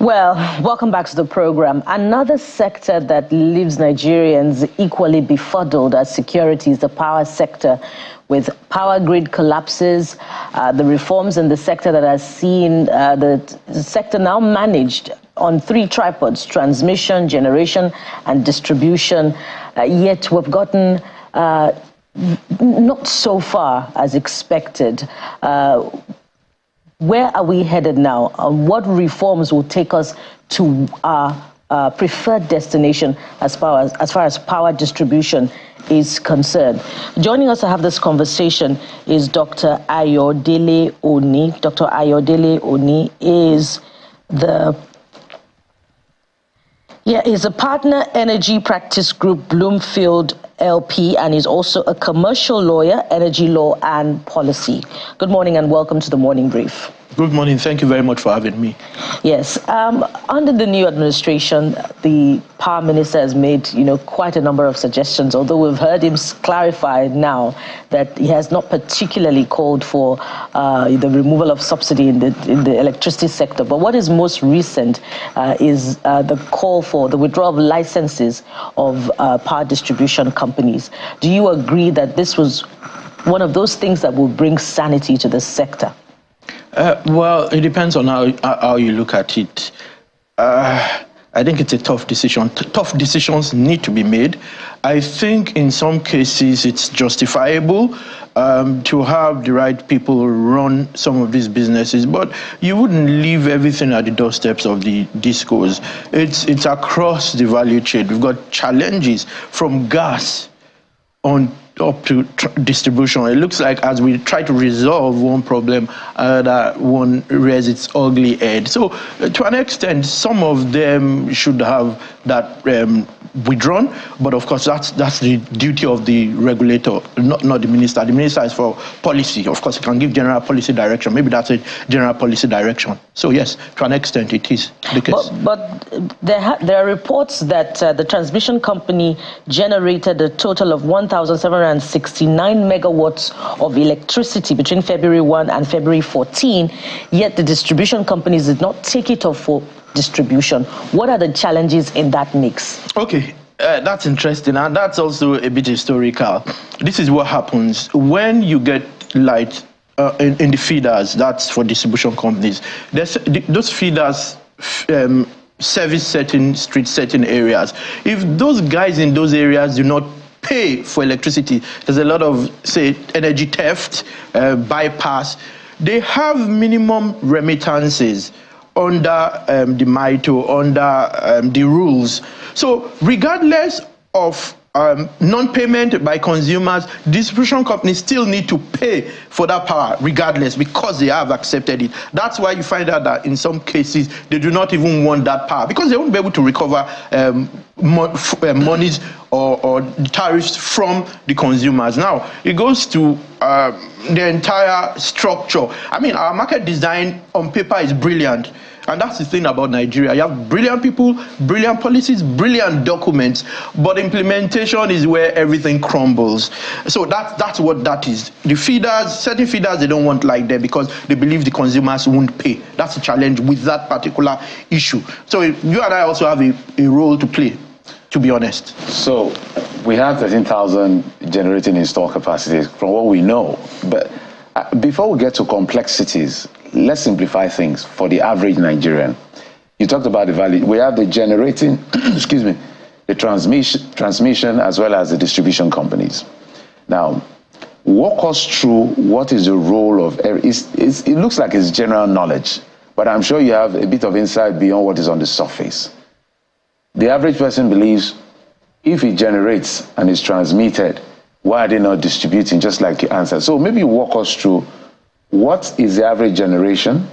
Well, welcome back to the program. Another sector that leaves Nigerians equally befuddled as security is the power sector, with power grid collapses, the reforms in the sector that has seen the sector now managed on 3 tripods: transmission, generation, and distribution. Yet we've gotten not so far as expected. Where are we headed now? What reforms will take us to our preferred destination as far as power distribution is concerned? Joining us to have this conversation is Dr. Ayodele Oni. Dr. Ayodele Oni is a partner energy practice group, Bloomfield LP, and is also a commercial lawyer, energy law and policy. Good morning and welcome to the Morning Brief. Good morning. Thank you very much for having me. Yes. Under the new administration, the power minister has made, quite a number of suggestions, although we've heard him clarify now that he has not particularly called for the removal of subsidy in the electricity sector. But what is most recent is the call for the withdrawal of licenses of power distribution companies. Do you agree that this was one of those things that will bring sanity to the sector? Well, it depends on how you look at it. I think it's a tough decision. Tough decisions need to be made. I think in some cases it's justifiable to have the right people run some of these businesses, but you wouldn't leave everything at the doorsteps of the discos. It's across the value chain. We've got challenges from gas up to distribution. It looks like as we try to resolve one problem, that one rears its ugly head. So to an extent, some of them should have that withdrawn, but of course that's the duty of the regulator, not the minister. The minister is for policy. Of course, he can give general policy direction. Maybe that's a general policy direction. So yes, to an extent, it is the case. But there are reports that the transmission company generated a total of 1,769 megawatts of electricity between February 1 and February 14, yet the distribution companies did not take it off for distribution. What are the challenges in that mix? Okay, that's interesting, and that's also a bit historical. This is what happens when you get light in the feeders. That's for distribution companies. Those feeders service certain street, certain areas. If those guys in those areas do not pay for electricity, there's a lot of, say, energy theft, bypass. They have minimum remittances under the MITO, under the rules. So regardless of non-payment by consumers, distribution companies still need to pay for that power regardless, because they have accepted it. That's why you find out that in some cases they do not even want that power, because they won't be able to recover monies or tariffs from the consumers. Now, it goes to the entire structure. I mean, our market design on paper is brilliant. And that's the thing about Nigeria. You have brilliant people, brilliant policies, brilliant documents, but implementation is where everything crumbles. So that's what that is. The feeders, certain feeders, they don't want like that because they believe the consumers won't pay. That's the challenge with that particular issue. So you and I also have a role to play, to be honest. So we have 13,000 generating installed capacities from what we know. But before we get to complexities, let's simplify things for the average Nigerian. You talked about the value. We have the generating, excuse me, the transmission as well as the distribution companies. Now, walk us through what is the role of, it looks like it's general knowledge, but I'm sure you have a bit of insight beyond what is on the surface. The average person believes if it generates and is transmitted, why are they not distributing, just like you answered? So maybe walk us through what is the average generation,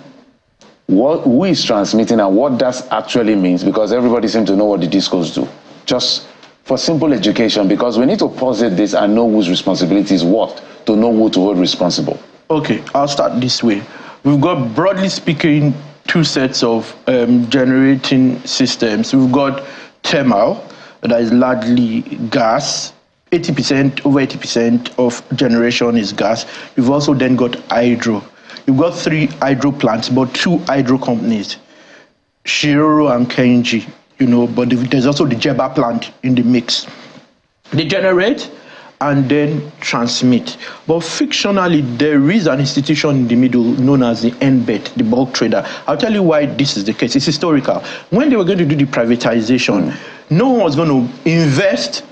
who is transmitting, and what that actually means, because everybody seems to know what the discos do. Just for simple education, because we need to posit this and know whose responsibility is what, to know who to hold responsible. Okay, I'll start this way. We've got, broadly speaking, 2 sets of generating systems. We've got thermal, that is largely gas. 80%, over 80% of generation is gas. You've also then got hydro. You've got 3 hydro plants, but 2 hydro companies. Shiroro and Kenji, but there's also the Jeba plant in the mix. They generate and then transmit. But fictionally, there is an institution in the middle known as the NBET, the bulk trader. I'll tell you why this is the case. It's historical. When they were going to do the privatization, no one was going to invest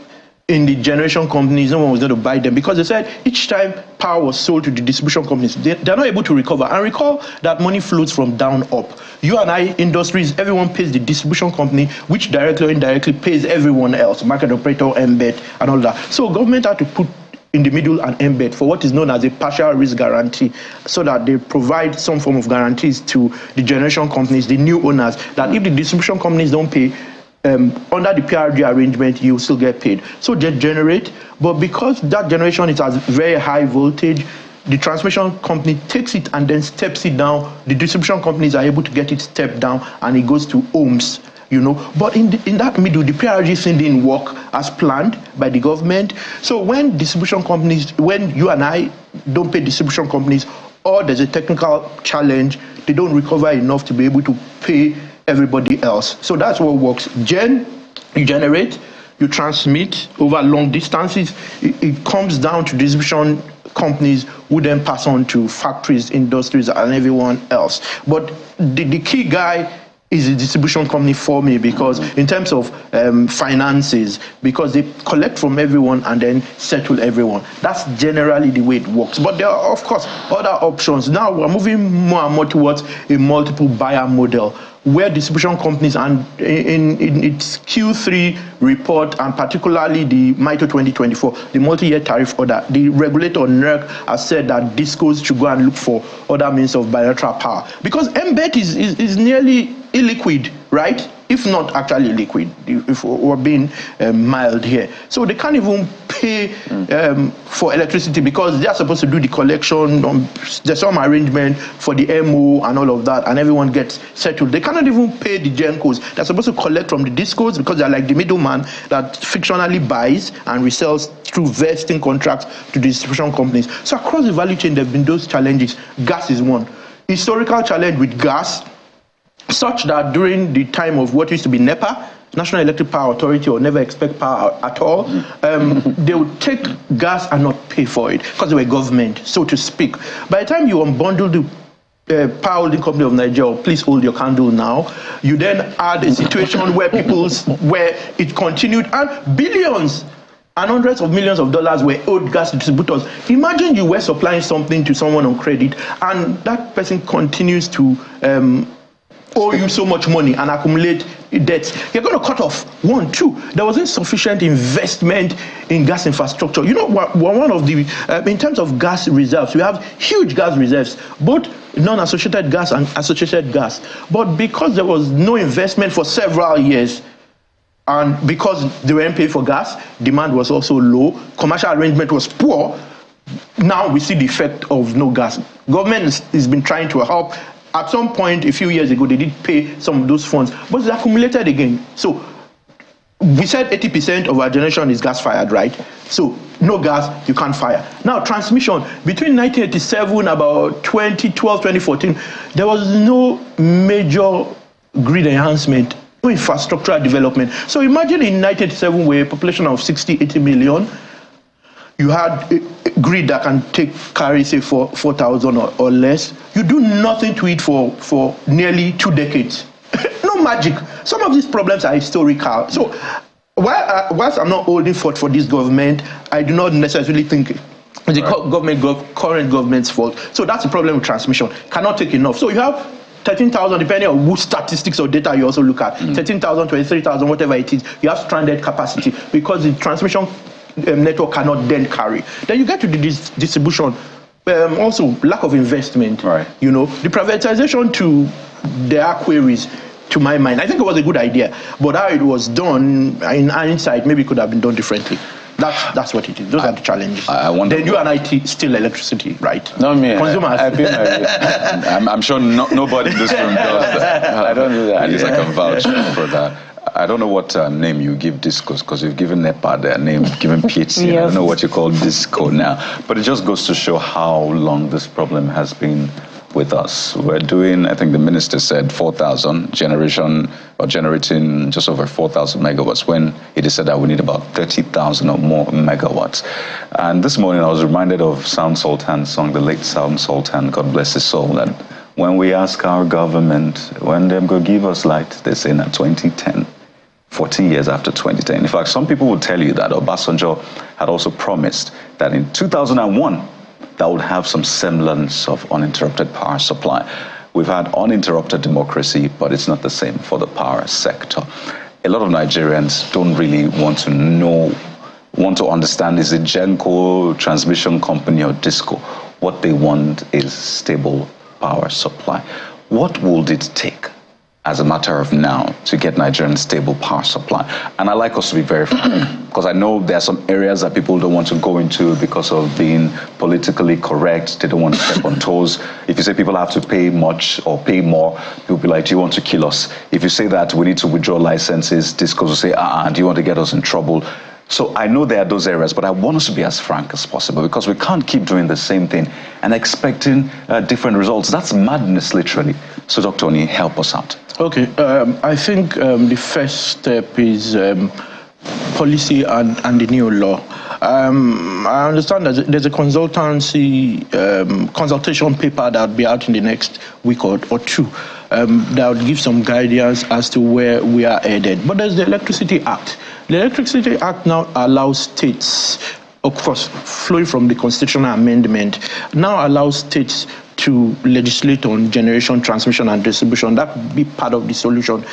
in the generation companies, no one was going to buy them, because they said each time power was sold to the distribution companies, they're not able to recover. And recall that money flows from down up. You and I, industries, everyone pays the distribution company, which directly or indirectly pays everyone else, market operator, embed, and all that. So government had to put in the middle an embed for what is known as a partial risk guarantee, so that they provide some form of guarantees to the generation companies, the new owners, that if the distribution companies don't pay, under the PRD arrangement, you still get paid. So they generate, but because that generation is at very high voltage, the transmission company takes it and then steps it down. The distribution companies are able to get it stepped down, and it goes to ohms. But in that middle, the PRG thing didn't work as planned by the government. So when distribution companies, when you and I don't pay distribution companies, or there's a technical challenge, they don't recover enough to be able to pay everybody else. So that's what works. You generate, you transmit over long distances. It comes down to distribution companies who then pass on to factories, industries, and everyone else. But the key guy is a distribution company for me, because in terms of finances, because they collect from everyone and then settle everyone. That's generally the way it works. But there are, of course, other options. Now we're moving more and more towards a multiple buyer model, where distribution companies, and in its Q3 report, and particularly the MITO 2024, the multi-year tariff order, the regulator NERC has said that DISCOs should go and look for other means of bilateral power. Because MBET is nearly illiquid, right? If not actually liquid, if we're being mild here. So they can't even pay for electricity, because they're supposed to do the collection. There's some arrangement for the MO and all of that, and everyone gets settled. They cannot even pay the GENCOs. They're supposed to collect from the DISCOs, because they're like the middleman that fictionally buys and resells through vesting contracts to distribution companies. So across the value chain, there have been those challenges. Gas is one. Historical challenge with gas, such that during the time of what used to be NEPA, National Electric Power Authority, or never expect power at all, they would take gas and not pay for it, because they were government, so to speak. By the time you unbundle the Power Holding Company of Nigeria, please hold your candle now, you then add a situation where it continued, and billions and hundreds of millions of dollars were owed gas distributors. Imagine you were supplying something to someone on credit, and that person continues to owe you so much money and accumulate debts. You're going to cut off. 1, 2, there wasn't sufficient investment in gas infrastructure. We're one of the, in terms of gas reserves, we have huge gas reserves, both non-associated gas and associated gas. But because there was no investment for several years, and because they weren't paying for gas, demand was also low, commercial arrangement was poor, now we see the effect of no gas. Government has been trying to help. At some point, a few years ago, they did pay some of those funds, but it's accumulated again. So we said 80% of our generation is gas-fired, right? So no gas, you can't fire. Now, transmission. Between 1987, about 2012, 2014, there was no major grid enhancement, no infrastructural development. So imagine in 1987, with a population of 60, 80 million, you had a grid that can carry, say, 4,000 or less. You do nothing to it for nearly 2 decades. No magic. Some of these problems are historical. So whilst I'm not holding forth for this government, I do not necessarily think it's the current government's fault. So that's the problem with transmission. Cannot take enough. So you have 13,000, depending on which statistics or data you also look at, 13,000, 23,000, whatever it is, you have stranded capacity, because the transmission network cannot then carry. Then you get to the distribution, also lack of investment. Right. The privatization, to their queries, to my mind, I think it was a good idea, but how it was done, in hindsight, maybe it could have been done differently. That's what it is. Those are the challenges. I wonder. Then you and I still electricity, right? No, me. Consumers. I'm sure nobody in this room does that. I don't do that. At least I can vouch for that. I don't know what name you give discos, because you've given NEPA their name, given PHC. Yes. I don't know what you call disco now. But it just goes to show how long this problem has been with us. We're doing, I think the minister said 4,000 generating just over 4,000 megawatts, when it is said that we need about 30,000 or more megawatts. And this morning I was reminded of Sound Sultan's song, the late Sound Sultan, God bless his soul, that when we ask our government when they're going to give us light, they say in 2010. 14 years after 2010. In fact, some people would tell you that Obasanjo had also promised that in 2001, that would have some semblance of uninterrupted power supply. We've had uninterrupted democracy, but it's not the same for the power sector. A lot of Nigerians don't really want to understand, is it Genco, transmission company, or Disco? What they want is stable power supply. What would it take as a matter of now to get Nigerians stable power supply? And I like us to be very frank, because I know there are some areas that people don't want to go into because of being politically correct. They don't want to step on toes. If you say people have to pay much or pay more, people will be like, do you want to kill us? If you say that we need to withdraw licenses, Discos will say, do you want to get us in trouble? So I know there are those areas, but I want us to be as frank as possible, because we can't keep doing the same thing and expecting different results. That's madness, literally. So Dr. Oni, help us out. Okay, I think the first step is policy and the new law. I understand that there's a consultation paper that will be out in the next week or two that would give some guidance as to where we are headed. But there's the Electricity Act. The Electricity Act now allows states, of course, flowing from the constitutional amendment, now allows states to legislate on generation, transmission, and distribution. That would be part of the solution.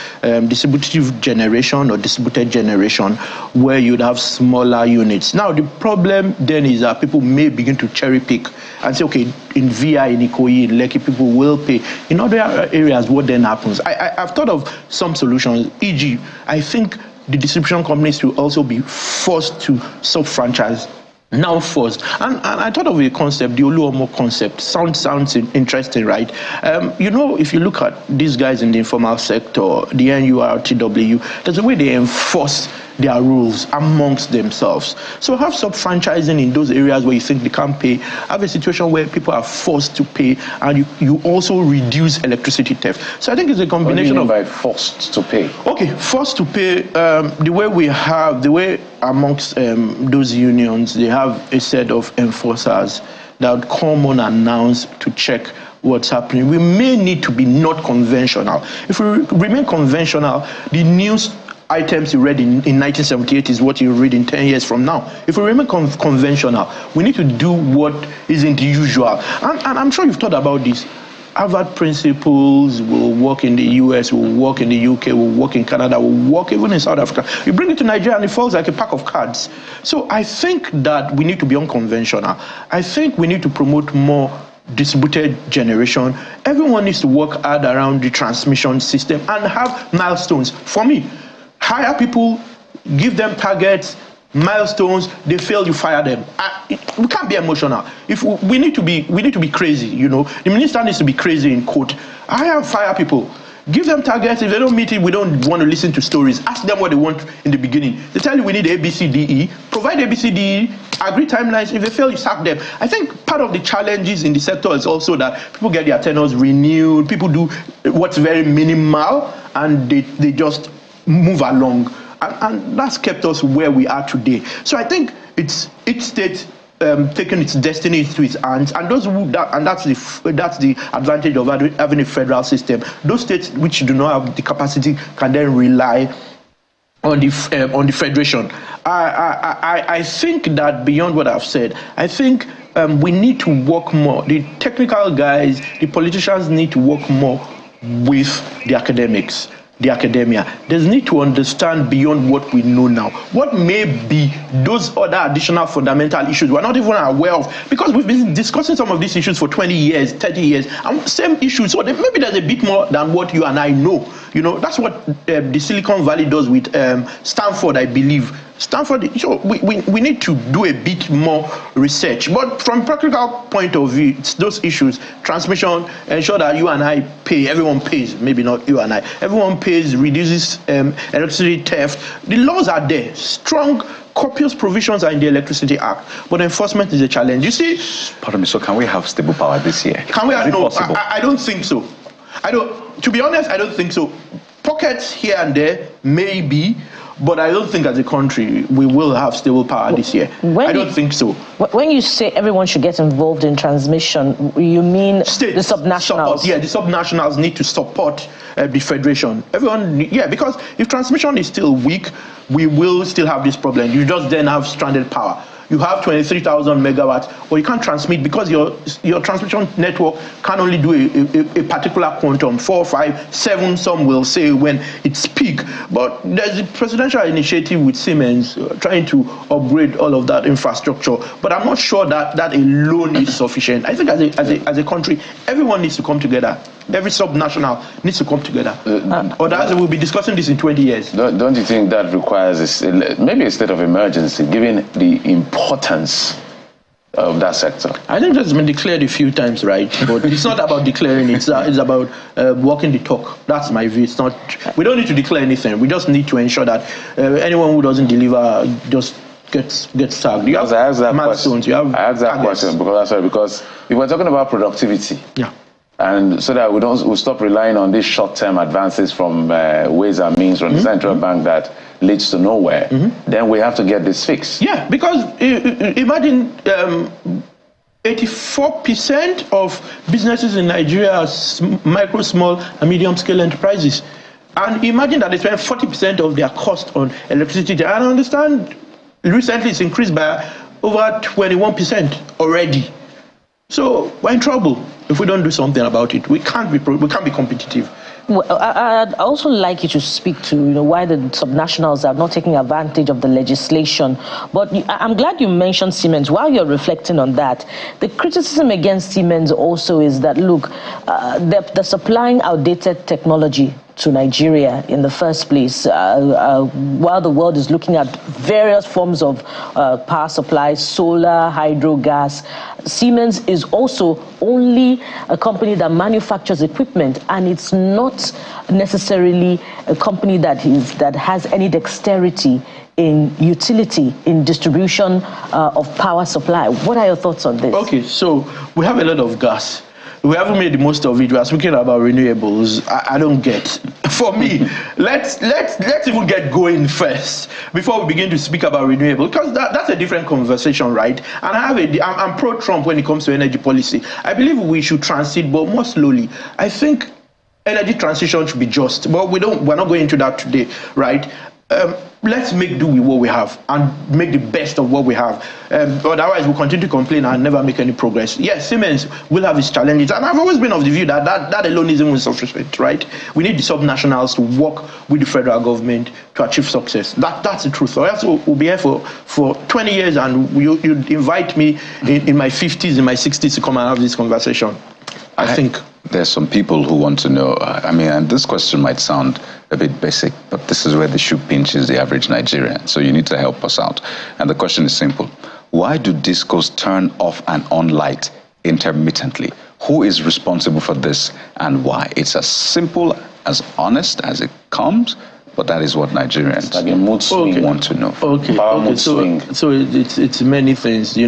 Distributive generation or distributed generation, where you'd have smaller units. Now, the problem then is that people may begin to cherry pick and say, okay, in VI, in Ikoyi, in Lekki, people will pay. In other areas, what then happens? I've thought of some solutions, e.g., I think the distribution companies will also be forced to sub-franchise. Now first, and I thought of a concept, the Oluomo concept. Sounds interesting, right? If you look at these guys in the informal sector, the NURTW, there's a way they enforce their rules amongst themselves. So have sub-franchising in those areas where you think they can't pay. Have a situation where people are forced to pay, and you also reduce electricity theft. So I think it's a combination of... What do you mean by forced to pay? Okay, forced to pay, the way amongst those unions, they have a set of enforcers that would come on announced to check what's happening. We may need to be not conventional. If we remain conventional, the news items you read in 1978 is what you read in 10 years from now. If we remain conventional, we need to do what isn't usual. And I'm sure you've thought about this. Harvard principles will work in the US, will work in the UK, will work in Canada, will work even in South Africa. You bring it to Nigeria and it falls like a pack of cards. So I think that we need to be unconventional. I think we need to promote more distributed generation. Everyone needs to work hard around the transmission system and have milestones. For me, hire people, give them targets, milestones. They fail, you fire them. We can't be emotional. If we need to be crazy. The minister needs to be crazy in court. Hire and fire people. Give them targets. If they don't meet it, we don't want to listen to stories. Ask them what they want in the beginning. They tell you we need A, B, C, D, E. Provide A, B, C, D, E. Agree timelines. If they fail, you sack them. I think part of the challenges in the sector is also that people get their tenures renewed. People do what's very minimal, and they just move along. And that's kept us where we are today. So I think it's each state taking its destiny into its hands, and that's the advantage of having a federal system. Those states which do not have the capacity can then rely on the federation. I think that beyond what I've said, I think we need to work more. The technical guys, the politicians need to work more with the academics. The academia. There's need to understand beyond what we know now. What may be those other additional fundamental issues we're not even aware of, because we've been discussing some of these issues for 20 years, 30 years, and same issues. So maybe there's a bit more than what you and I know. That's what the Silicon Valley does with Stanford, I believe. Stanford, so we need to do a bit more research. But from practical point of view, it's those issues, transmission, ensure that you and I pay, everyone pays, maybe not you and I, everyone pays, reduces electricity theft. The laws are there, strong, copious provisions are in the Electricity Act, but enforcement is a challenge. You see? Pardon me, so can we have stable power this year? Can we? Is it possible? I don't think so. To be honest, I don't think so. Pockets here and there, maybe, but I don't think as a country we will have stable power this year. I don't think so. When you say everyone should get involved in transmission, you mean States, the subnationals? Yeah, the subnationals need to support the federation. Everyone, yeah, because if transmission is still weak, we will still have this problem. You just then have stranded power. You have 23,000 megawatts, but you can't transmit because your transmission network can only do a particular quantum, 4, 5, 7, some will say when it's peak. But there's a presidential initiative with Siemens trying to upgrade all of that infrastructure. But I'm not sure that alone is sufficient. I think as a country, everyone needs to come together. Every subnational needs to come together. Otherwise, we'll be discussing this in 20 years. Don't you think that requires maybe a state of emergency, given the importance of that sector? I think that's been declared a few times, right? But it's not about declaring, it's about walking the talk. That's my view. It's not. We don't need to declare anything. We just need to ensure that anyone who doesn't deliver just gets sacked. I asked that question because if we're talking about productivity, yeah. And so that we stop relying on these short-term advances from ways and means from the central bank that leads to nowhere, then we have to get this fixed. Yeah, because imagine 84% of businesses in Nigeria are micro, small, and medium-scale enterprises. And imagine that they spend 40% of their cost on electricity. And I understand recently it's increased by over 21% already. So we're in trouble if we don't do something about it. We can't be competitive. Well, I'd also like you to speak to why the subnationals are not taking advantage of the legislation. But I'm glad you mentioned Siemens. While you're reflecting on that, the criticism against Siemens also is that, look, they're supplying outdated technology to Nigeria in the first place, while the world is looking at various forms of power supply, solar, hydro, gas. Siemens is also only a company that manufactures equipment, and it's not necessarily a company that has any dexterity in utility, in distribution of power supply. What are your thoughts on this? Okay, so we have a lot of gas. We haven't made the most of it. We are speaking about renewables. I don't get. For me, let's even get going first before we begin to speak about renewables, because that's a different conversation, right? And I'm pro-Trump when it comes to energy policy. I believe we should transit, but more slowly. I think energy transition should be just, but we're not going into that today, right? Let's make do with what we have and make the best of what we have. Otherwise, we'll continue to complain and never make any progress. Yes, Siemens will have its challenges, and I've always been of the view that alone isn't insufficient, right? We need the subnationals to work with the federal government to achieve success. That's the truth. Or else we'll be here for 20 years, and you'd invite me in my 50s, in my 60s to come and have this conversation. I think there's some people who want to know, and this question might sound a bit basic, but this is where the shoe pinches the average Nigerian. So you need to help us out. And the question is simple. Why do discos turn off and on light intermittently? Who is responsible for this and why? It's as simple, as honest as it comes, but that is what Nigerians want to know. So it's many things.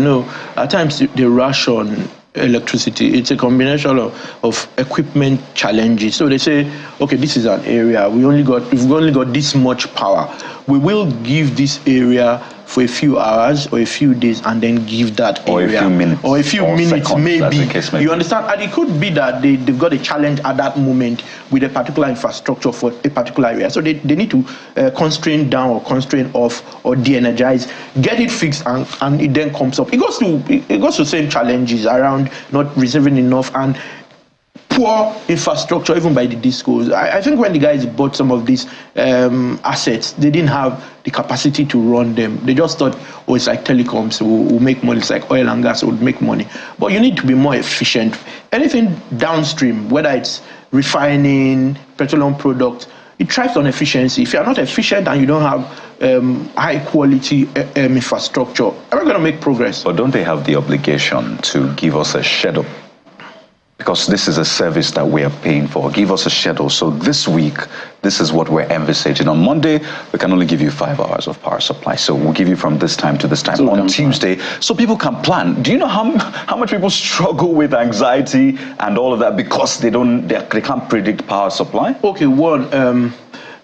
At times they ration electricity. It's a combination of equipment challenges. So they say, okay, this is an area we've only got this much power. We will give this area for a few hours or a few days and then give that area. Or a few minutes, seconds, maybe. You understand? And it could be that they've got a challenge at that moment with a particular infrastructure for a particular area. So they need to constrain down or constrain off or de-energize, get it fixed, and it then comes up. It goes to same challenges around not receiving enough and poor infrastructure, even by the discos. I think when the guys bought some of these assets, they didn't have the capacity to run them. They just thought, oh, it's like telecoms, we'll make money. It's like oil and gas, we'll make money. But you need to be more efficient. Anything downstream, whether it's refining, petroleum products, it thrives on efficiency. If you're not efficient and you don't have high quality infrastructure, are we going to make progress? But don't they have the obligation to give us a schedule? Because this is a service that we are paying for. Give us a schedule. So this week, this is what we're envisaging. On Monday, we can only give you 5 hours of power supply. So we'll give you from this time to this time. So on Tuesday, so people can plan. Do you know how much people struggle with anxiety and all of that because they can't predict power supply? Okay, one,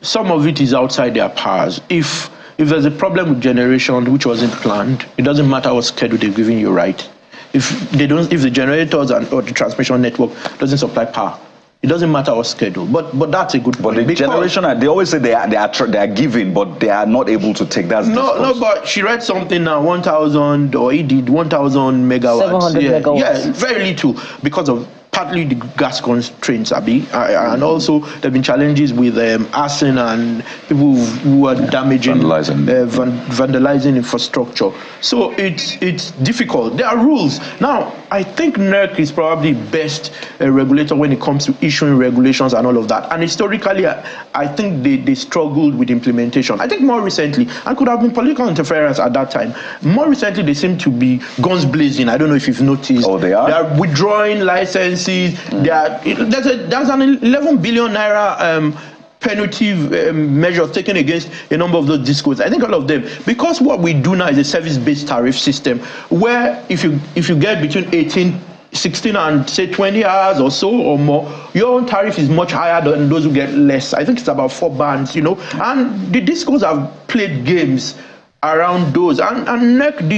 some of it is outside their powers. If there's a problem with generation which wasn't planned, it doesn't matter what schedule they've given you, right? If the generators or the transmission network doesn't supply power, it doesn't matter what schedule. But that's a good point. But the generation, they always say they are giving, but they are not able to take that. No, but she read something now, 1,000, or he did 1,000 megawatts. 700 megawatts. Yeah, very little because of partly the gas constraints, and also there have been challenges with arson and people who are damaging, vandalizing infrastructure. So it's difficult. There are rules. Now, I think NERC is probably best regulator when it comes to issuing regulations and all of that. And historically, I think they struggled with implementation. I think more recently, and could have been political interference at that time, more recently they seem to be guns blazing. I don't know if you've noticed. Oh, they are? They are withdrawing licenses. There's an 11 billion naira penalty measure taken against a number of those discos. I think all of them, because what we do now is a service-based tariff system, where if you get between 16 and say 20 hours or so or more, your own tariff is much higher than those who get less. I think it's about 4 bands, and the discos have played games around those, and NEC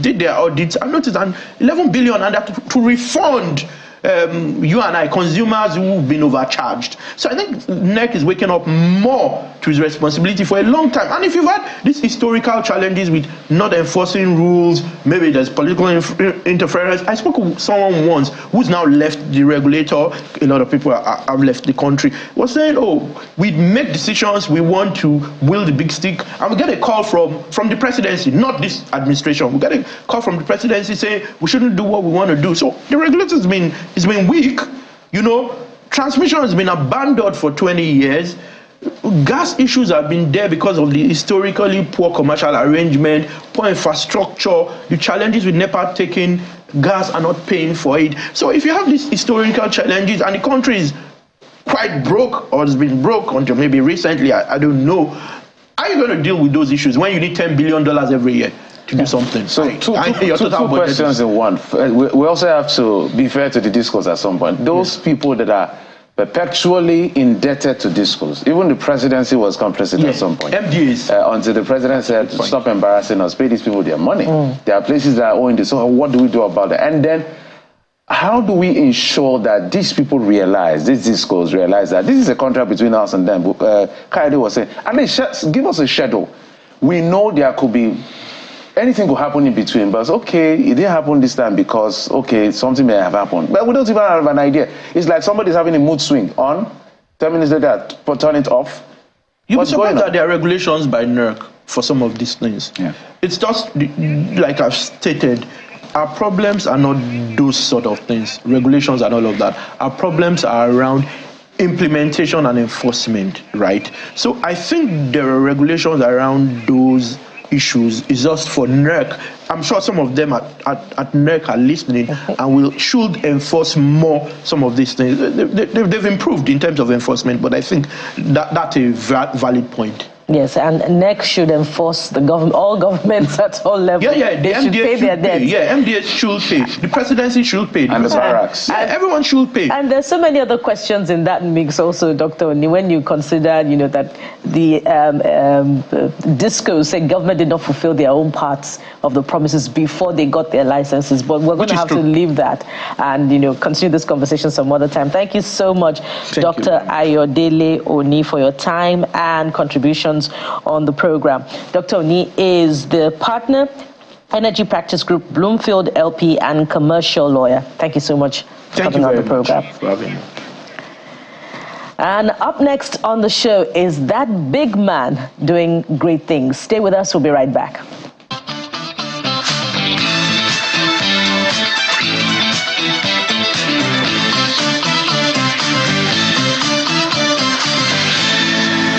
did their audits and noticed an 11 billion and that to refund you and I, consumers who've been overcharged. So I think NEC is waking up more to its responsibility for a long time. And if you've had these historical challenges with not enforcing rules, maybe there's political interference. I spoke with someone once who's now left the regulator. A lot of people have left the country. Was saying, we make decisions, we want to wield the big stick, and we get a call from the presidency, not this administration. We get a call from the presidency saying we shouldn't do what we want to do. So the regulator's been weak. Transmission has been abandoned for 20 years. Gas issues have been there because of the historically poor commercial arrangement, poor infrastructure, the challenges with NEPA taking gas and not paying for it. So if you have these historical challenges and the country is quite broke or has been broke until maybe recently, I don't know, how are you going to deal with those issues when you need $10 billion every year to do something? So two questions in one. We also have to be fair to the discourse at some point. Those people that are perpetually indebted to discourse, even the presidency was complicit at some point. MDAs. Until the president said, stop embarrassing us, pay these people their money. There are places that are owing this. So what do we do about it? And then how do we ensure that these people realize, these discourse realize that this is a contract between us and them? Kaide was saying, and they give us a schedule. We know there could be anything could happen in between, but okay, it didn't happen this time because, okay, something may have happened. But we don't even have an idea. It's like somebody's having a mood swing on, 10 minutes later, turn it off. You'll be surprised that there are regulations by NERC for some of these things. Yeah. It's just, like I've stated, our problems are not those sort of things, regulations and all of that. Our problems are around implementation and enforcement, right? So I think there are regulations around those issues. Is just for NERC. I'm sure some of them at NERC are listening and should enforce more some of these things. They've improved in terms of enforcement, but I think that's a valid point. Yes, and NEC should enforce all governments at all levels. Yeah, they should pay their debts. Yeah, MDS should pay. The presidency should pay. And the barracks. Everyone should pay. And there's so many other questions in that mix also, Dr. Oni, when you consider, that the discos say government did not fulfill their own parts of the promises before they got their licenses. But we're going to have to leave that and, continue this conversation some other time. Thank you so much, Dr. Ayodele Oni, for your time and contributions on the program. Dr. Oni is the partner, Energy Practice Group, Bloomfield LP, and commercial lawyer. Thank you so much for coming on the program. Thank you very much for having me. And up next on the show is that big man doing great things. Stay with us. We'll be right back.